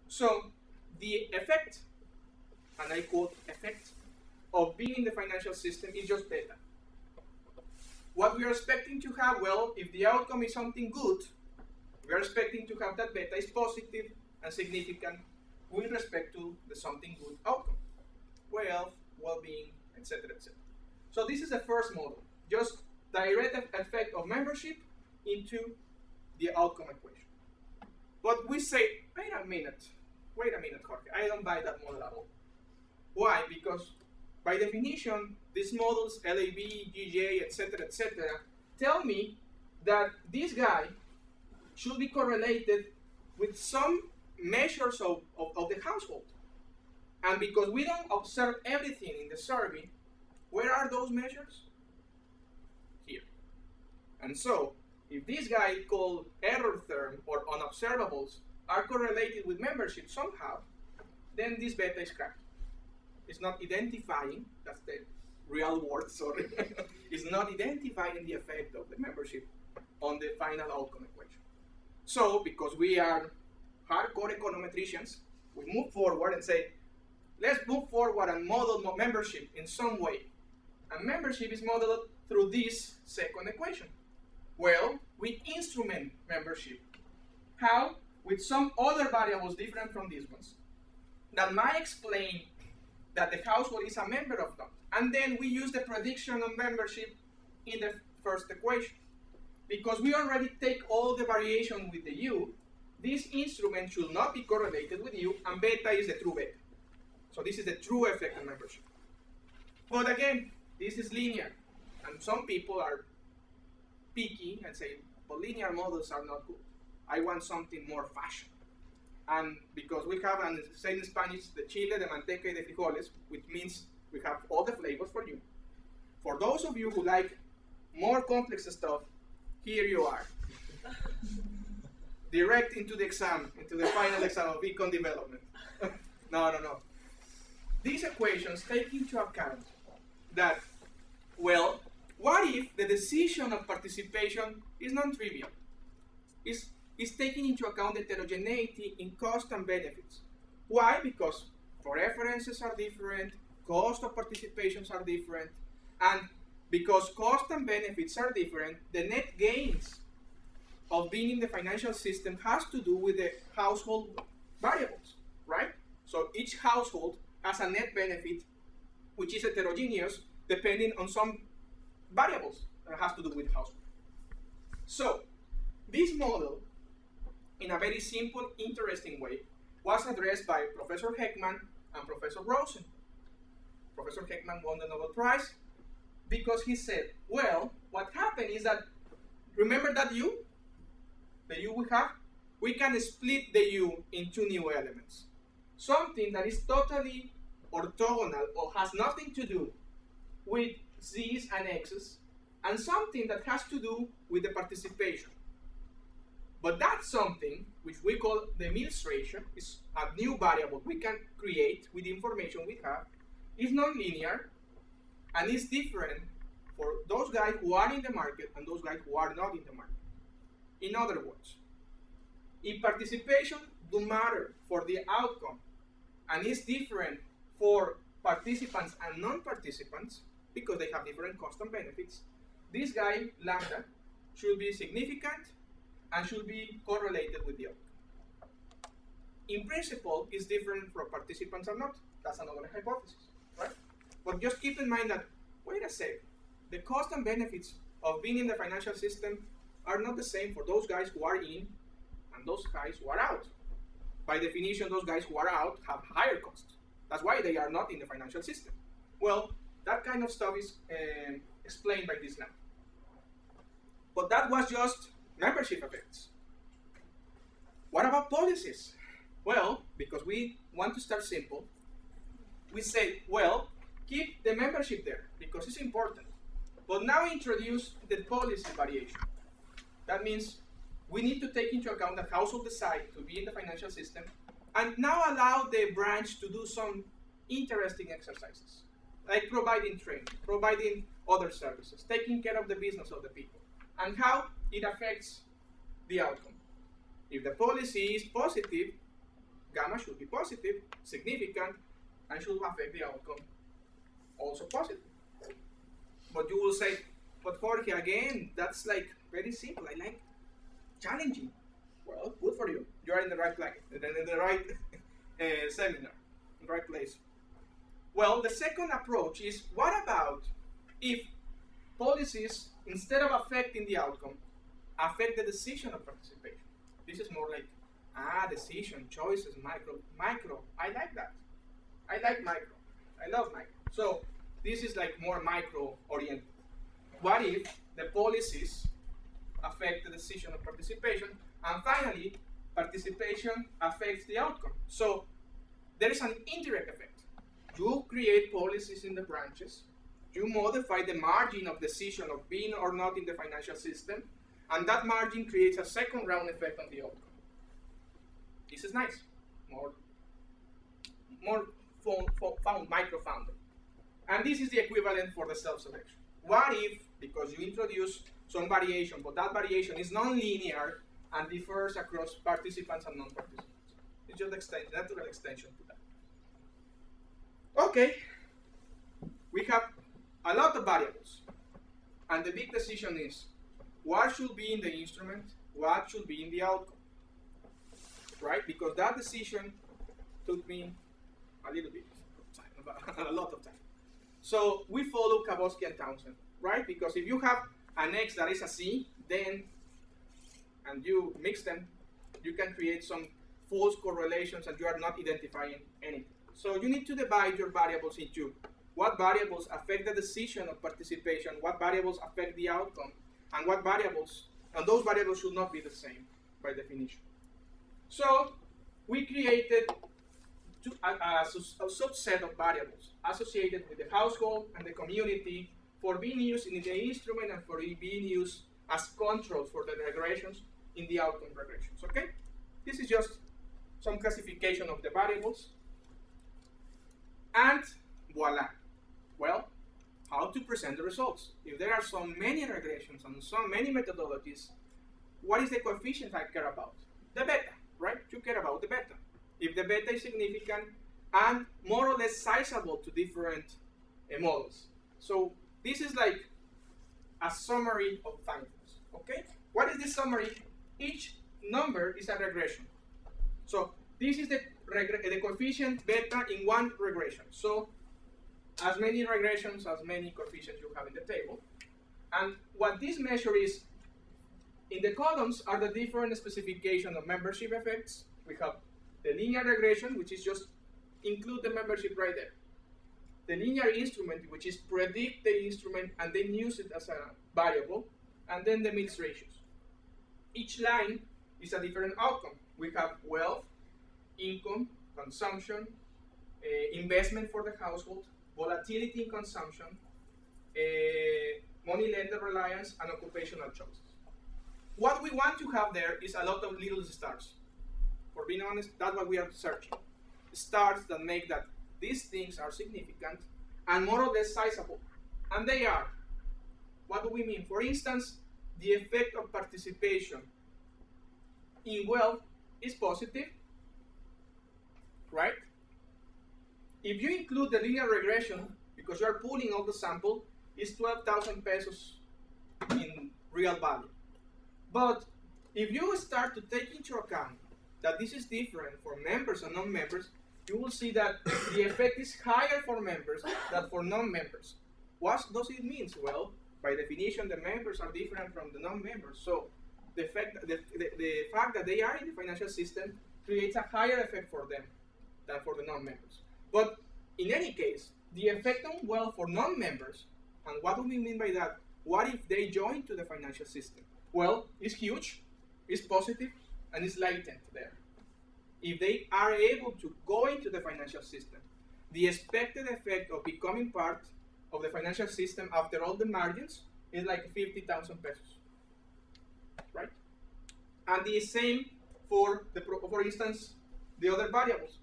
So the effect, and I quote effect, of being in the financial system is just beta. What we are expecting to have, well, if the outcome is something good, we are expecting to have that beta is positive and significant with respect to the something good outcome. Wealth, well-being, etc., etc. So this is the first model, just direct effect of membership into the outcome equation. But we say, wait a minute, Jorge, I don't buy that model at all. Why? Because by definition, these models, LAB, GJ, etc., tell me that this guy should be correlated with some measures of the household. And because we don't observe everything in the survey, where are those measures? Here. And so, if this guy called error term or unobservables are correlated with membership somehow, then this beta is cracked. It's not identifying, that's the real word, sorry. It's not identifying the effect of the membership on the final outcome equation. So, because we are hardcore econometricians, we move forward and say, let's move forward and model membership in some way. And membership is modeled through this second equation. Well, we instrument membership. How? With some other variables different from these ones that might explain that the household is a member of that. And then we use the prediction of membership in the first equation. Because we already take all the variation with the U, this instrument should not be correlated with U, and beta is the true beta. So this is the true effect of membership. But again, this is linear. And some people are picky and say, but linear models are not good. I want something more fashion. And because we have, and say in Spanish, the chile, the manteca, y de frijoles, which means we have all the flavors for you. For those of you who like more complex stuff, here you are. Direct into the exam, into the final exam of econ development. No. These equations take into account that, well, what if the decision of participation is non-trivial? Is taking into account the heterogeneity in cost and benefits. Why? Because preferences are different, cost of participations are different, and because cost and benefits are different, the net gains of being in the financial system has to do with the household variables, right? So each household has a net benefit which is heterogeneous depending on some variables that has to do with household. So this model, in a very simple, interesting way, was addressed by Professor Heckman and Professor Rosen. Professor Heckman won the Nobel Prize because he said, well, what happened is that, remember that U? The U we have? We can split the U in two new elements. Something that is totally orthogonal or has nothing to do with Z's and X's, and something that has to do with the participation. But that's something which we call the Mills ratio, is a new variable we can create with the information we have, is non-linear, and is different for those guys who are in the market and those guys who are not in the market. In other words, if participation do matter for the outcome and is different for participants and non-participants because they have different cost and benefits, this guy, lambda, should be significant and should be correlated with the outcome. In principle, it's different for participants or not. That's another hypothesis, right? But just keep in mind that, wait a sec, the cost and benefits of being in the financial system are not the same for those guys who are in and those guys who are out. By definition, those guys who are out have higher costs. That's why they are not in the financial system. Well, that kind of stuff is explained by this lab. But that was just membership effects. What about policies? Well, because we want to start simple, we say, well, keep the membership there because it's important. But now introduce the policy variation. That means we need to take into account that household decide to be in the financial system and now allow the branch to do some interesting exercises, like providing training, providing other services, taking care of the business of the people, and how it affects the outcome. If the policy is positive, gamma should be positive, significant, and should affect the outcome also positive. But you will say, but Jorge, again, that's like very simple. I like challenging. Well, good for you. You are in the right place, in the right seminar, in the right place. Well, the second approach is, what about if policies, instead of affecting the outcome, affect the decision of participation? This is more like, decision, choices, micro. I like that. I like micro. I love micro. So this is like more micro oriented. What if the policies affect the decision of participation? And finally, participation affects the outcome. So there is an indirect effect. You create policies in the branches, you modify the margin of decision of being or not in the financial system, and that margin creates a second round effect on the outcome. This is nice. More micro-founded. And this is the equivalent for the self-selection. What if, because you introduce some variation, but that variation is non-linear and differs across participants and non-participants? It's just natural extension to that. Okay, we have a lot of variables. And the big decision is, what should be in the instrument, what should be in the outcome? Right? Because that decision took me a little bit of time, a lot of time. So we follow Kabowski and Townsend, right? Because if you have an X that is a C, then, and you mix them, you can create some false correlations and you are not identifying anything. So you need to divide your variables into what variables affect the decision of participation, what variables affect the outcome, and what variables, and those variables should not be the same by definition. So we created a subset of variables associated with the household and the community for being used in the instrument and for being used as controls for the regressions in the outcome regressions, okay? This is just some classification of the variables. And voila. Well, how to present the results? If there are so many regressions and so many methodologies, what is the coefficient I care about? The beta, right? You care about the beta. If the beta is significant and more or less sizable to different models. So this is like a summary of findings, okay? What is this summary? Each number is a regression. So this is the coefficient beta in one regression. So as many regressions, as many coefficients you have in the table. And what this measure is, in the columns are the different specification of membership effects. We have the linear regression, which is just include the membership right there. The linear instrument, which is predict the instrument and then use it as a variable, and then the mixed ratios. Each line is a different outcome. We have wealth, income, consumption, investment for the household, volatility in consumption, money lender reliance, and occupational choices. What we want to have there is a lot of little stars. For being honest, that's what we are searching. Stars that make that these things are significant and more or less sizable. And they are. What do we mean? For instance, the effect of participation in wealth is positive, right? If you include the linear regression, because you are pulling all the sample, it's 12,000 pesos in real value. But if you start to take into account that this is different for members and non-members, you will see that the effect is higher for members than for non-members. What does it mean? Well, by definition, the members are different from the non-members. So the fact that they are in the financial system creates a higher effect for them than for the non-members. But in any case, the effect on wealth for non-members, and what do we mean by that? What if they join to the financial system? Well, it's huge, it's positive, and it's latent there. If they are able to go into the financial system, the expected effect of becoming part of the financial system after all the margins is like 50,000 pesos, right? And the same for instance, the other variables.